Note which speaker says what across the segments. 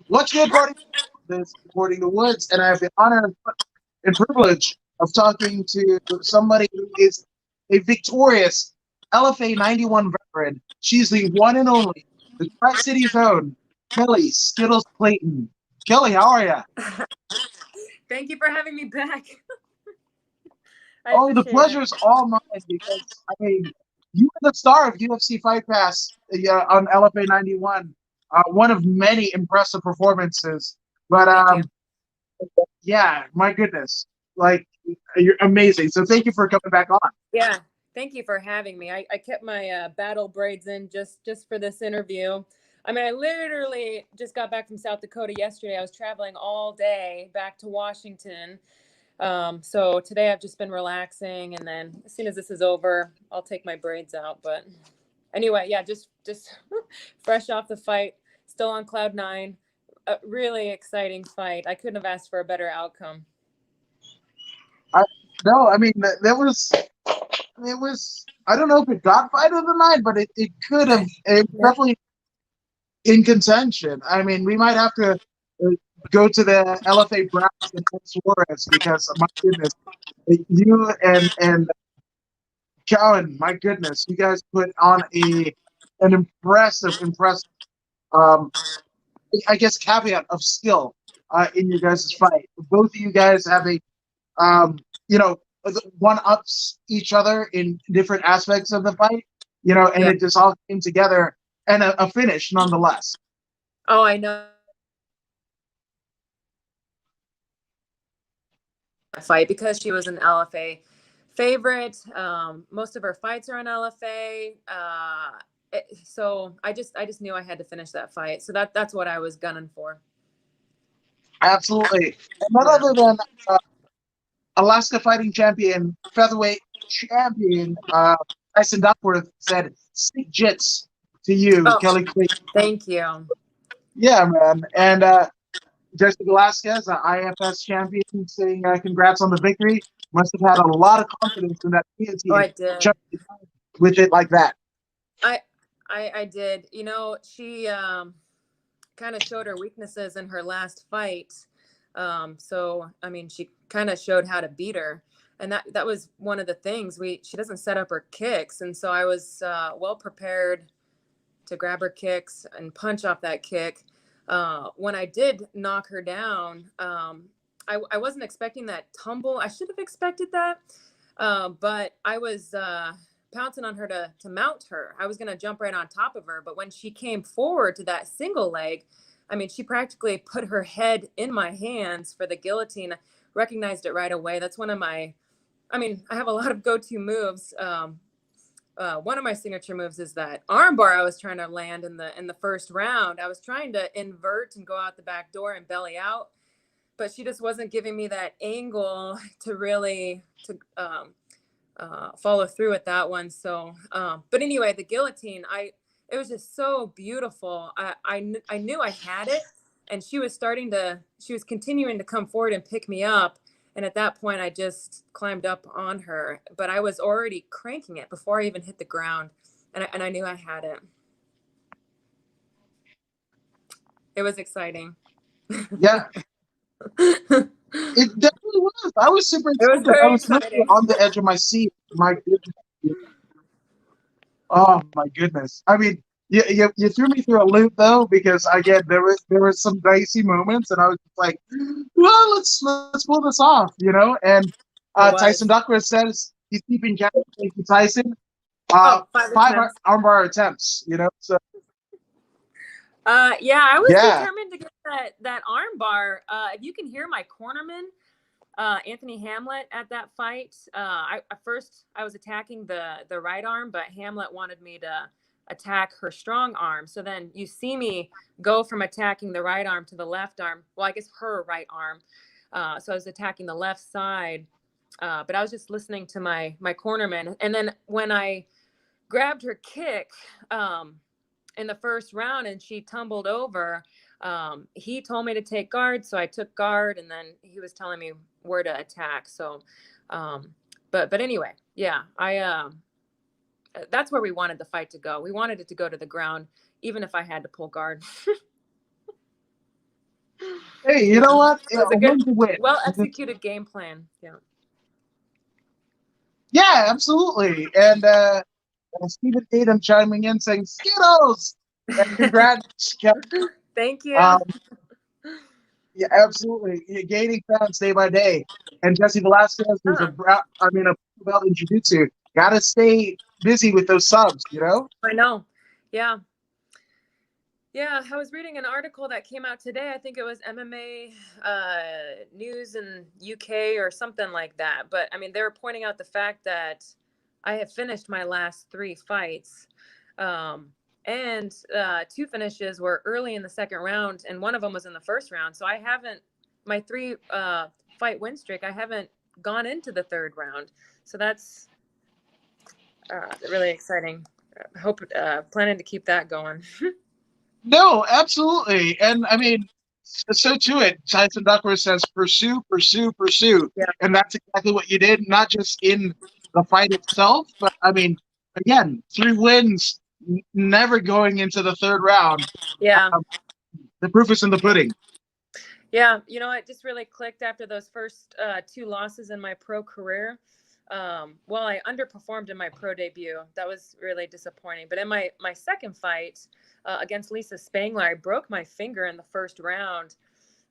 Speaker 1: What's good, buddy? This is Reporting the Woods, and I have the honor and privilege of talking to somebody who is a victorious LFA 91 veteran. She's the one and only, the Tri City's own Kelly Skittles Clayton. Kelly, how are you?
Speaker 2: Thank you for having me back. I
Speaker 1: Oh, the
Speaker 2: appreciate
Speaker 1: pleasure
Speaker 2: it.
Speaker 1: is all mine because, I mean, you were the star of UFC Fight Pass on LFA 91. One of many impressive performances. But
Speaker 2: Thank you.
Speaker 1: yeah, my goodness. Like, you're amazing. So thank you for coming back on.
Speaker 2: Yeah, thank you for having me. I kept my battle braids in just for this interview. I mean, I literally just got back from South Dakota yesterday. I was traveling all day back to Washington. So today I've just been relaxing, and then as soon as this is over, I'll take my braids out. But anyway, yeah, just fresh off the fight, still on cloud nine. A really exciting fight. I couldn't have asked for a better outcome.
Speaker 1: I, no, I mean, it was, I don't know if it got fight of the night, but it could have, it
Speaker 2: Yeah.
Speaker 1: definitely in contention. I mean, we might have to go to the LFA brass and Suarez because, my goodness, you and Cowan, my goodness, you guys put on an impressive um, I guess caveat of skill in your guys' fight. Both of you guys have um, you know, one ups each other in different aspects of the fight, and
Speaker 2: Yeah.
Speaker 1: it just all came together and a finish nonetheless.
Speaker 2: Oh, I know. Fight because she was an LFA favorite. Most of her fights are on LFA. So I just knew I had to finish that fight. So that's what I was gunning for.
Speaker 1: Absolutely. And none
Speaker 2: Yeah.
Speaker 1: other than uh, Alaska fighting champion, featherweight champion, Tyson Duckworth said, "Stick jits to you,
Speaker 2: Oh,
Speaker 1: Kelly Clee."
Speaker 2: thank you.
Speaker 1: Yeah, man. And Jesse Velasquez, IFS champion, saying congrats on the victory. Must have had a lot of confidence in that
Speaker 2: Oh,
Speaker 1: team
Speaker 2: I did.
Speaker 1: jumping with it like that.
Speaker 2: I I did. She kind of showed her weaknesses in her last fight. So I mean, she kind of showed how to beat her, and that was one of the things. She doesn't set up her kicks, and so I was well prepared to grab her kicks and punch off that kick. When I did knock her down, I wasn't expecting that tumble. I should have expected that, but I was pouncing on her to mount her. I was going to jump right on top of her, but when she came forward to that single leg, I mean, she practically put her head in my hands for the guillotine. Recognized it right away. That's one of my, I mean, I have a lot of go-to moves. One of my signature moves is that armbar I was trying to land in the first round. I was trying to invert and go out the back door and belly out, but she just wasn't giving me that angle to really to follow through with that one. So, but anyway, the guillotine, it was just so beautiful. I knew I had it, and she was continuing to come forward and pick me up. And at that point, I just climbed up on her, but I was already cranking it before I even hit the ground. And I knew I had it. It was exciting.
Speaker 1: Yeah,
Speaker 2: It
Speaker 1: it definitely was. I was super
Speaker 2: was
Speaker 1: excited. I
Speaker 2: very
Speaker 1: was literally
Speaker 2: exciting.
Speaker 1: on the edge of my seat. My goodness. Oh my goodness. I mean, you threw me through a loop though, because again there were some dicey moments, and I was just like, well, let's pull this off. And
Speaker 2: It
Speaker 1: Tyson
Speaker 2: was.
Speaker 1: Duckworth says he's keeping count. Thank you, Tyson.
Speaker 2: Oh, five
Speaker 1: Five
Speaker 2: attempts.
Speaker 1: armbar attempts. So
Speaker 2: Yeah, I was
Speaker 1: yeah,
Speaker 2: determined to get that arm bar. If you can hear my cornerman, Anthony Hamlet at that fight. At first I was attacking the right arm, but Hamlet wanted me to attack her strong arm. So then you see me go from attacking the right arm to the left arm. Well, I guess her right arm. So I was attacking the left side, but I was just listening to my cornerman. And then when I grabbed her kick in the first round and she tumbled over, he told me to take guard, so I took guard, and then he was telling me where to attack. So, but anyway, yeah, I that's where we wanted the fight to go. We wanted it to go to the ground, even if I had to pull guard.
Speaker 1: Hey, you
Speaker 2: Yeah,
Speaker 1: know what?
Speaker 2: it was a
Speaker 1: A
Speaker 2: good,
Speaker 1: win's a win.
Speaker 2: well executed game plan. Yeah.
Speaker 1: Yeah, absolutely. And Stephen Tatum chiming in saying Skittles and congrats, Kelly.
Speaker 2: Thank you.
Speaker 1: Um, yeah, absolutely. You're gaining fans day by day. And Jesse Velasquez, who's
Speaker 2: Huh,
Speaker 1: a belt in jiu-jitsu, gotta stay busy with those subs, you know?
Speaker 2: I know. Yeah. Yeah, I was reading an article that came out today. I think it was MMA news in UK or something like that. But I mean, they were pointing out the fact that I have finished my last three fights, um, and two finishes were early in the second round, and one of them was in the first round. So I haven't my three fight win streak. I haven't gone into the third round. So that's really exciting. Hope planning to keep that going.
Speaker 1: No, absolutely. And I mean, so to it, Tyson Duckworth says, pursue, pursue, pursue.
Speaker 2: Yeah.
Speaker 1: And that's exactly what you did, not just in the fight itself, but I mean, again, 3 wins, never going into the third round.
Speaker 2: Yeah.
Speaker 1: Um, the proof is in the pudding.
Speaker 2: Yeah, it just really clicked after those first two losses in my pro career. Well, I underperformed in my pro debut. That was really disappointing. But in my second fight against Lisa Spangler, I broke my finger in the first round,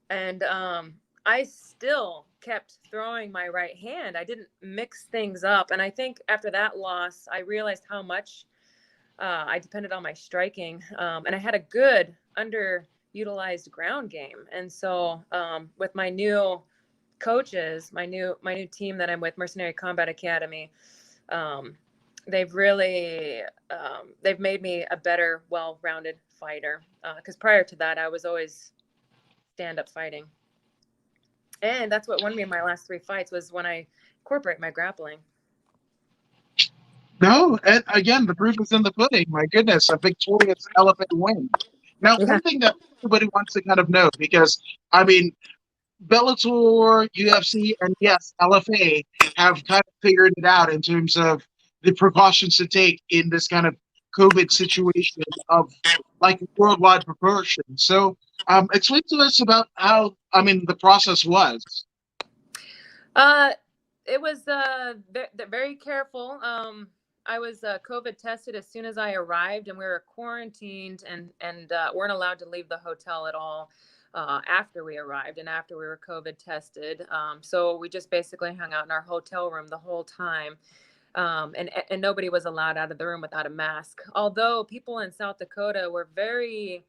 Speaker 2: and I still kept throwing my right hand. I didn't mix things up, and I think after that loss, I realized how much I depended on my striking, and I had a good underutilized ground game. And so, with my new coaches, my new team that I'm with, Mercenary Combat Academy, um, they've really they've made me a better, well-rounded fighter. Because prior to that, I was always stand-up fighting, and that's what won me my last three fights was when I incorporate my grappling.
Speaker 1: No, and again, the proof is in the pudding. My goodness, a victorious elephant win. Now,
Speaker 2: Yeah,
Speaker 1: one thing that everybody wants to kind of know, because I mean, Bellator, UFC, and yes, LFA have kind of figured it out in terms of the precautions to take in this kind of COVID situation of like worldwide proportions. So, explain to us about how, I mean, the process was.
Speaker 2: uh, it was very careful. I was COVID tested as soon as I arrived, and we were quarantined and weren't allowed to leave the hotel at all after we arrived and after we were COVID tested. So we just basically hung out in our hotel room the whole time. And nobody was allowed out of the room without a mask. Although people in South Dakota were very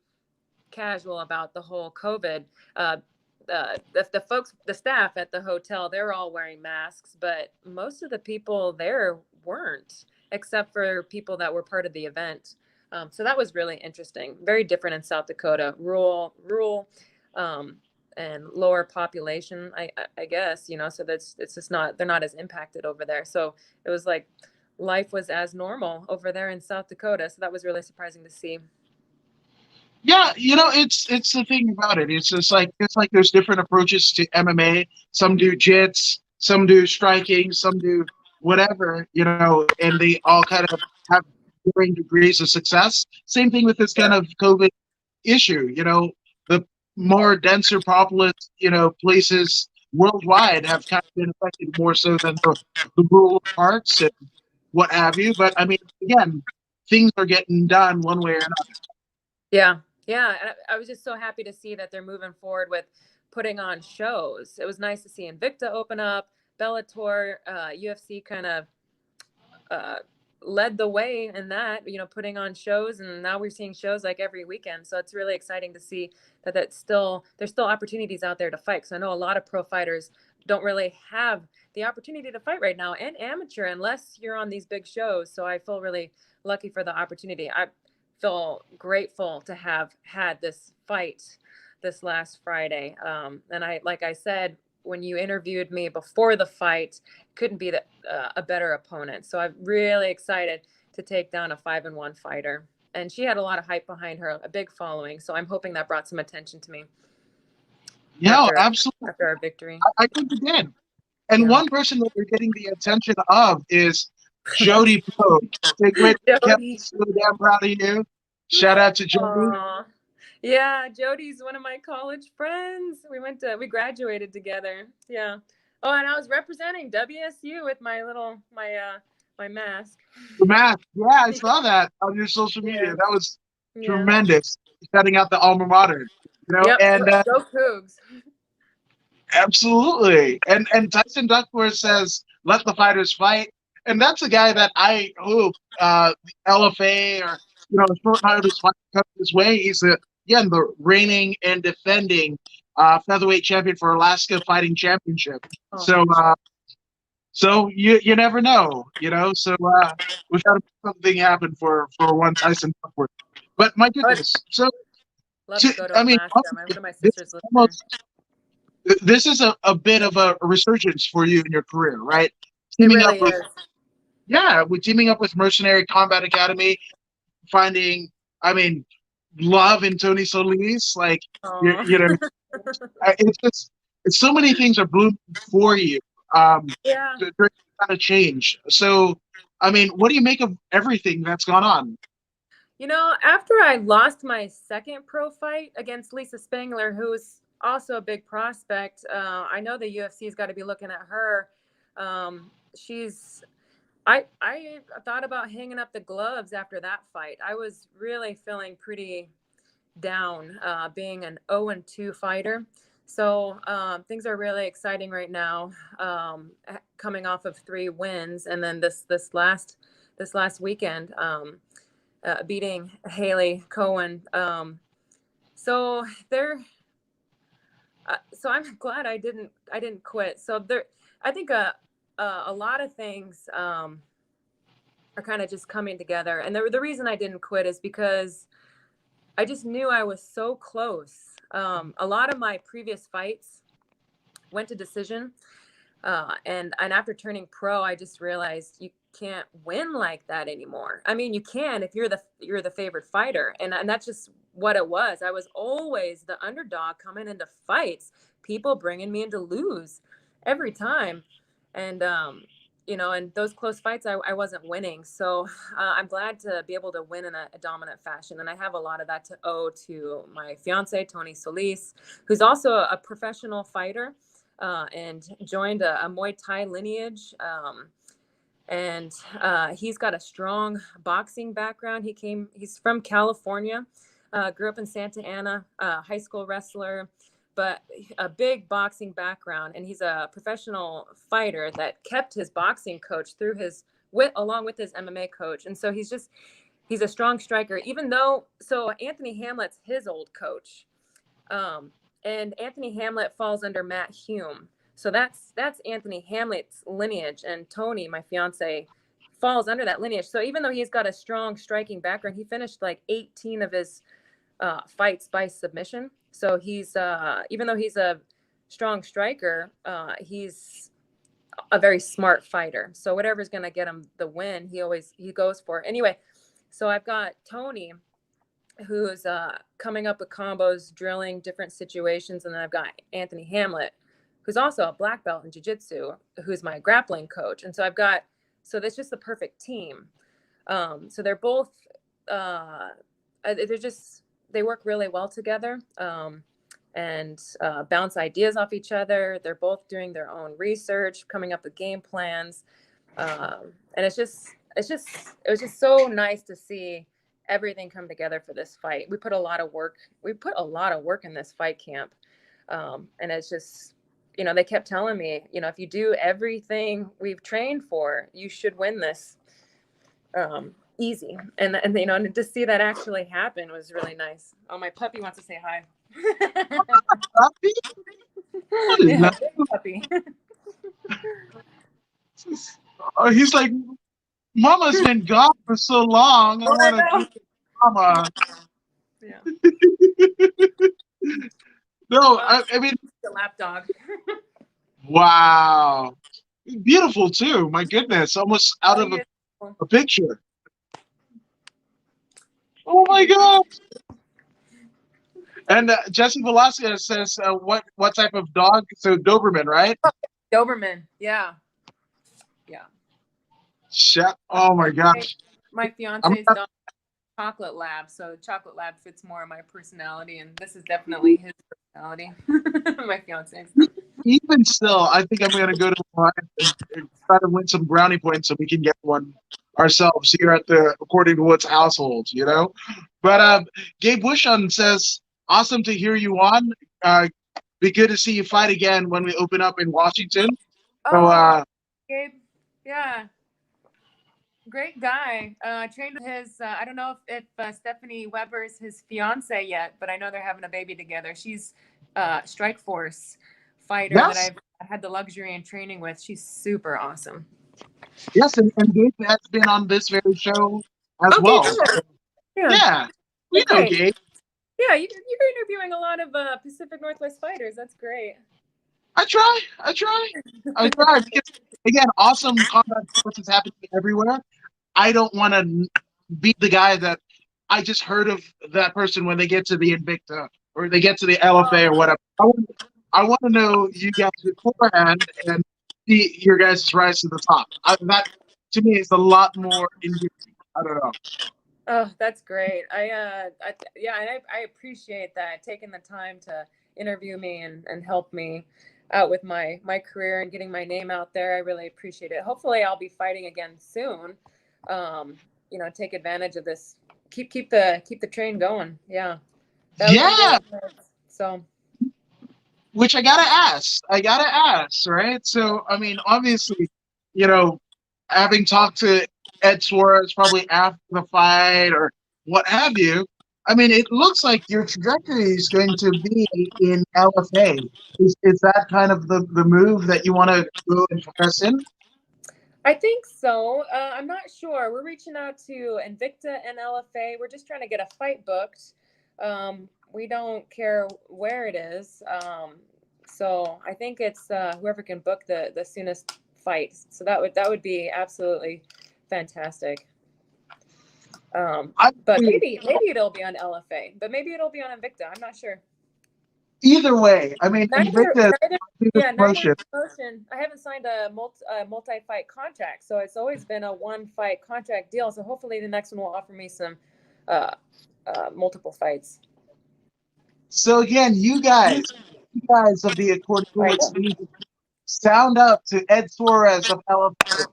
Speaker 2: casual about the whole COVID. Uh, the staff at the hotel, they're all wearing masks, but most of the people there weren't, except for people that were part of the event. So that was really interesting. Very different in South Dakota, rural, um, and lower population, I guess, so that's, it's just not, they're not as impacted over there. So it was like life was as normal over there in South Dakota. So that was really surprising to see.
Speaker 1: Yeah, it's the thing about it. It's like there's different approaches to MMA. Some do jits, some do striking, some do whatever, and they all kind of have varying degrees of success. Same thing with this kind
Speaker 2: Yeah.
Speaker 1: of COVID issue. The more denser populous, places worldwide have kind of been affected more so than the rural parts and what have you. But I mean, again, things are getting done one way or another.
Speaker 2: Yeah. Yeah. And I was just so happy to see that they're moving forward with putting on shows. It was nice to see Invicta open up, Bellator, UFC kind of uh, led the way in that, putting on shows. And now we're seeing shows like every weekend. So it's really exciting to see that there's still opportunities out there to fight. Because I know a lot of pro fighters don't really have the opportunity to fight right now, and amateur, unless you're on these big shows. So I feel really lucky for the opportunity. I feel grateful to have had this fight this last Friday. And like I said, when you interviewed me before the fight, couldn't be a better opponent. So I'm really excited to take down a 5-1 fighter. And she had a lot of hype behind her, a big following. So I'm hoping that brought some attention to me
Speaker 1: Yeah, absolutely.
Speaker 2: after our victory.
Speaker 1: I think it did. And
Speaker 2: Yeah.
Speaker 1: one person that you're getting the attention of is Jody Poe. Say, Clayton, I kept
Speaker 2: Jody.
Speaker 1: so damn proud of you. Shout out to Jody.
Speaker 2: Aww. Yeah, Jody's one of my college friends. We graduated together. Yeah. Oh, and I was representing WSU with my mask.
Speaker 1: The math. Yeah, I saw that on your social media.
Speaker 2: Yeah.
Speaker 1: That was
Speaker 2: Yeah.
Speaker 1: tremendous. Setting out the alma mater,
Speaker 2: Yep.
Speaker 1: and
Speaker 2: Go Cougs.
Speaker 1: absolutely. And Tyson Duckworth says, "Let the fighters fight," and that's a guy that I hope the LFA or short notice fight comes his way. He's again the reigning and defending featherweight champion for Alaska Fighting Championship.
Speaker 2: Oh.
Speaker 1: So you never know, So we've got to make something happen for one Tyson Duckworth. But my goodness, so
Speaker 2: Love to go to
Speaker 1: I mean,
Speaker 2: Alaska. One of my
Speaker 1: this
Speaker 2: sisters lives there.
Speaker 1: almost this is a bit of a resurgence for you in your career, right?
Speaker 2: It
Speaker 1: Teaming up
Speaker 2: really
Speaker 1: with
Speaker 2: is.
Speaker 1: teaming up with Mercenary Combat Academy, finding, I mean, love in Tony Solis, like
Speaker 2: Oh.
Speaker 1: it's just it's so many things are blooming for you.
Speaker 2: Yeah.
Speaker 1: During kind of change. So, I mean, what do you make of everything that's gone on?
Speaker 2: After I lost my second pro fight against Lisa Spangler, who's also a big prospect, I know the UFC's got to be looking at her. She's I thought about hanging up the gloves after that fight. I was really feeling pretty down, being an 0-2 fighter. So things are really exciting right now, coming off of 3 wins, and then this last weekend, beating Haley Cohen. So there. So I'm glad I didn't quit. So there, I think a lot of things are kind of just coming together, and the reason I didn't quit is because I just knew I was so close. A lot of my previous fights went to decision, and after turning pro, I just realized you can't win like that anymore. I mean, you can if you're the favored fighter, and that's just what it was. I was always the underdog coming into fights, people bringing me in to lose every time, and in those close fights, I wasn't winning. So I'm glad to be able to win in a dominant fashion. And I have a lot of that to owe to my fiance, Tony Solis, who's also a professional fighter, and joined a Muay Thai lineage. And he's got a strong boxing background. He's from California, grew up in Santa Ana, high school wrestler, but a big boxing background. And he's a professional fighter that kept his boxing coach through along with his MMA coach. And so he's a strong striker, so Anthony Hamlet's his old coach. And Anthony Hamlet falls under Matt Hume. So that's Anthony Hamlet's lineage, and Tony, my fiance, falls under that lineage. So even though he's got a strong striking background, he finished like 18 of his fights by submission. So he's even though he's a strong striker, he's a very smart fighter. So whatever's going to get him the win, he goes for it. Anyway, so I've got Tony, who's coming up with combos, drilling different situations, and then I've got Anthony Hamlet, who's also a black belt in jiu-jitsu, who's my grappling coach. And so that's just the perfect team. So they're both they work really well together, and bounce ideas off each other. They're both doing their own research, coming up with game plans, and it was just so nice to see everything come together for this fight. We put a lot of work in this fight camp, and it's just, they kept telling me, if you do everything we've trained for, you should win this easy. And to see that actually happen was really nice. Oh, my puppy wants to say hi.
Speaker 1: Puppy? What is that?
Speaker 2: Puppy.
Speaker 1: Oh, he's like, Mama's been gone for so long. I want to keep Mama.
Speaker 2: Yeah.
Speaker 1: No, I mean,
Speaker 2: the lap dog.
Speaker 1: wow, beautiful too. My goodness, almost out of a picture. Oh my God! And Jesse Velasquez says, "What type of dog?" So Doberman, right?
Speaker 2: Doberman, yeah.
Speaker 1: Oh my gosh!
Speaker 2: My fiance's dog. chocolate lab, so chocolate lab fits more of my personality, and this is definitely his personality. My fiance's.
Speaker 1: Even still, I think I'm going to go to Ryan and try to win some brownie points so we can get one ourselves here at the According to Woods household, you know? But Gabe Bushon says, awesome to hear you on. Be good to see you fight again when we open up in Washington. So,
Speaker 2: Oh, Gabe, yeah, great guy. I trained with his. I don't know if Stephanie Weber's his fiance yet, but I know they're having a baby together. She's Strike Force fighter that
Speaker 1: yes,
Speaker 2: I've had the luxury in training with. She's super awesome.
Speaker 1: yes, and Gabe has been on this very show as
Speaker 2: Okay,
Speaker 1: well.
Speaker 2: good.
Speaker 1: So,
Speaker 2: Yeah,
Speaker 1: yeah, we
Speaker 2: well,
Speaker 1: know
Speaker 2: great.
Speaker 1: Gabe.
Speaker 2: Yeah, you're interviewing a lot of Pacific Northwest fighters. That's great.
Speaker 1: I try, I try, I try because again, awesome combat sports is happening everywhere. I don't want to be the guy that I just heard of that person when they get to the Invicta or they get to the LFA or
Speaker 2: Oh,
Speaker 1: whatever. I want to know you guys beforehand and see your guys' rise to the top. That to me is a lot more engaging. I don't know.
Speaker 2: oh, that's great. Yeah, and I appreciate that taking the time to interview me and help me out with my career and getting my name out there. I really appreciate it. Hopefully, I'll be fighting again soon. Take advantage of this. Keep the train going. Yeah, that would be
Speaker 1: Yeah,
Speaker 2: really good. So,
Speaker 1: which I gotta ask. I gotta ask, right? So, I mean, obviously, you know, having talked to Ed Suarez probably after the fight or what have you, I mean, it looks like your trajectory is going to be in LFA. Is that kind of the move that you want to go and press in?
Speaker 2: I think so. I'm not sure. We're reaching out to Invicta and LFA. We're just trying to get a fight booked. We don't care where it is. So I think it's whoever can book the soonest fight. So that would be absolutely fantastic.
Speaker 1: I
Speaker 2: But
Speaker 1: mean,
Speaker 2: maybe it'll be on LFA, but maybe it'll be on Invicta. I'm not sure.
Speaker 1: either way, I mean,
Speaker 2: Neither,
Speaker 1: Invicta
Speaker 2: neither,
Speaker 1: is the
Speaker 2: yeah, neither
Speaker 1: promotion.
Speaker 2: promotion. I haven't signed a multi-fight contract, so it's always been a one-fight contract deal. So hopefully, the next one will offer me some uh, multiple fights.
Speaker 1: So again, you guys of the According to
Speaker 2: Right.
Speaker 1: Woods, need to sound up to Ed Suarez of LFA,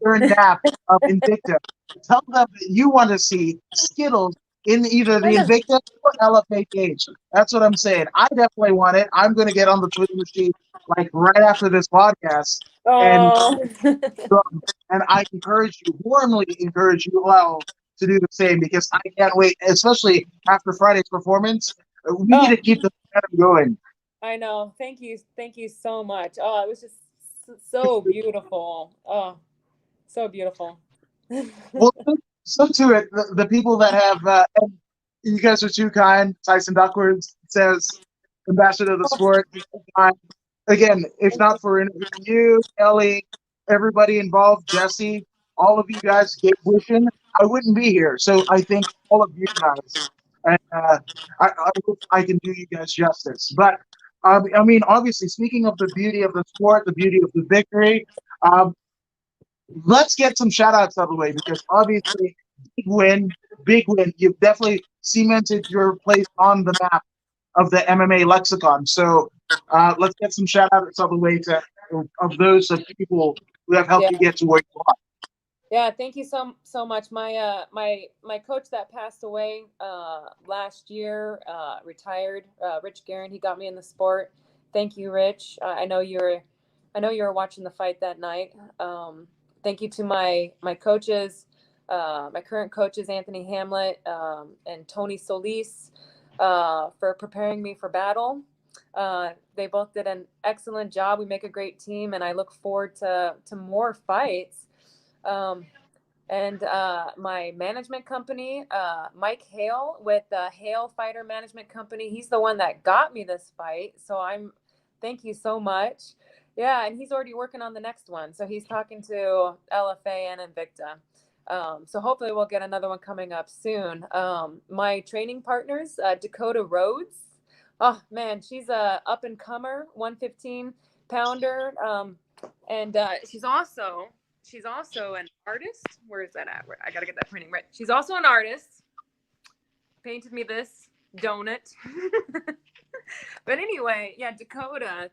Speaker 1: Aaron Knapp of Invicta. Tell them that you want to see Skittles in either
Speaker 2: I
Speaker 1: the
Speaker 2: know.
Speaker 1: Invicta or LFA cage. That's what I'm saying. I definitely want it. I'm going to get on the Twitter machine like right after this podcast, and
Speaker 2: Oh,
Speaker 1: and I encourage you, warmly encourage you all to do the same because I can't wait, especially after Friday's performance. We need to
Speaker 2: oh,
Speaker 1: keep the momentum going.
Speaker 2: I know. Thank you so much. Oh, it was just so beautiful. Oh, so beautiful.
Speaker 1: Well, so to it, the people that have, and you guys are too kind. Tyson Duckworth says, ambassador of the sport. You're too kind. Again, if
Speaker 2: Thank you.
Speaker 1: not for interviewing you, Ellie, everybody involved, Jesse, all of you guys, Gabe Wishin, I wouldn't be here. So I thank all of you guys. And I hope I can do you guys justice. But I mean, obviously, speaking of the beauty of the sport, the beauty of the victory, um, let's get some shout outs out of the way because obviously, big win, big win. You've definitely cemented your place on the map of the MMA lexicon. So let's get some shout outs out of the way to of those of people who have helped
Speaker 2: Yeah.
Speaker 1: you get to where you are.
Speaker 2: Yeah, thank you so much. My coach that passed away last year retired. Rich Guerin, he got me in the sport. Thank you, Rich. I know you were watching the fight that night. Thank you to my coaches, my current coaches Anthony Hamlet and Tony Solis for preparing me for battle. They both did an excellent job. We make a great team, and I look forward to more fights. Um, and my management company, Mike Hale with the Hale Fighter Management Company, he's the one that got me this fight. So thank you so much. Yeah, and he's already working on the next one. So he's talking to LFA and Invicta. So hopefully we'll get another one coming up soon. My training partners, Dakota Rhodes. Oh man, she's a up and comer, 115 pounder. And she's also an artist. Where is that at? I gotta get that printing right. She's also an artist. painted me this donut. But anyway, yeah, Dakota.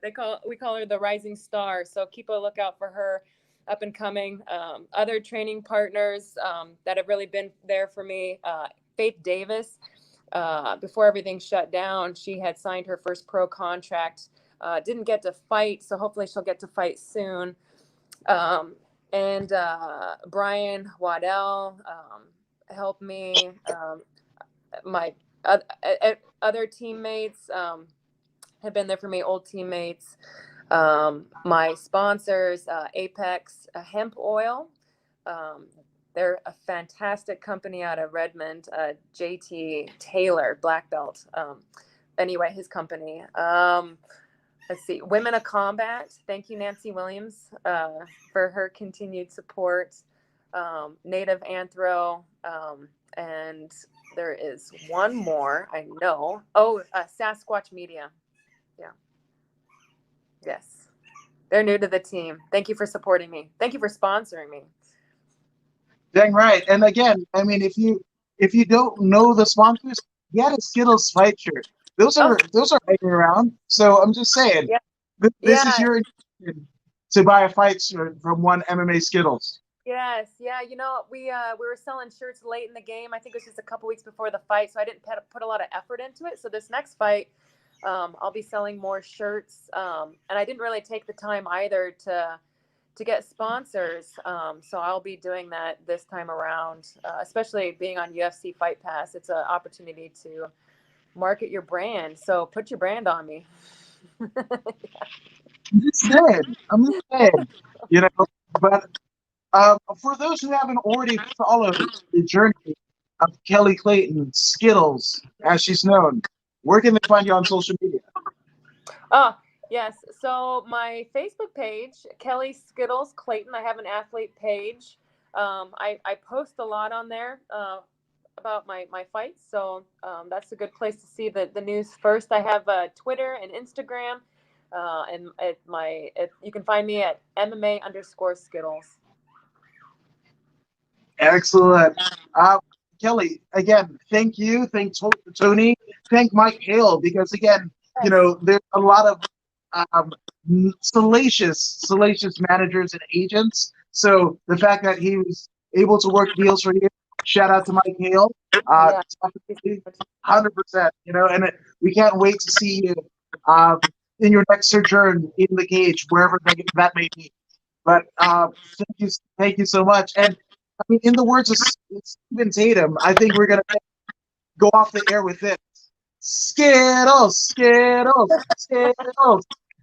Speaker 2: We call her the rising star. So keep a lookout for her, up and coming. Other training partners that have really been there for me. Faith Davis. Before everything shut down, she had signed her first pro contract. Didn't get to fight, so hopefully she'll get to fight soon. And Brian Waddell helped me. My other teammates have been there for me, old teammates. My sponsors, Apex Hemp Oil. They're a fantastic company out of Redmond. JT Taylor, black belt. Anyway, his company. Let's see, Women of Combat. Thank you, Nancy Williams, for her continued support. Native Anthro. And there is one more, I know. Oh, Sasquatch Media. Yeah. Yes. They're new to the team. Thank you for supporting me. Thank you for sponsoring me.
Speaker 1: Dang right. And again, I mean, if you don't know the sponsors, get a Skittles fight shirt. Those are hanging around. So I'm just saying,
Speaker 2: Yeah.
Speaker 1: this is your intention to buy a fight shirt from one MMA Skittles.
Speaker 2: Yes, yeah. You know, we were selling shirts late in the game. I think it was just a couple weeks before the fight, so I didn't put a lot of effort into it. So this next fight, I'll be selling more shirts, and I didn't really take the time either to get sponsors. So I'll be doing that this time around, especially being on UFC Fight Pass. It's an opportunity to market your brand. So put your brand on me.
Speaker 1: I'm just saying, you know, but for those who haven't already followed the journey of Kelly Clayton, Skittles, as she's known, where can they find you on social media?
Speaker 2: Oh, yes. So my Facebook page, Kelly Skittles Clayton. I have an athlete page. I post a lot on there about my fights. So that's a good place to see the news first. I have Twitter and Instagram. And you can find me at MMA_Skittles.
Speaker 1: Excellent. Kelly, again, thank you. Thank Tony. Thank Mike Hale, because again, you know, there's a lot of salacious managers and agents. So the fact that he was able to work deals for you, shout out to Mike Hale.
Speaker 2: Yeah.
Speaker 1: 100%. You know, and we can't wait to see you in your next sojourn in the cage, wherever that may be. But thank you so much. And I mean, in the words of Stephen Tatum, I think we're gonna go off the air with this: Skittles, Skittles, Skittles.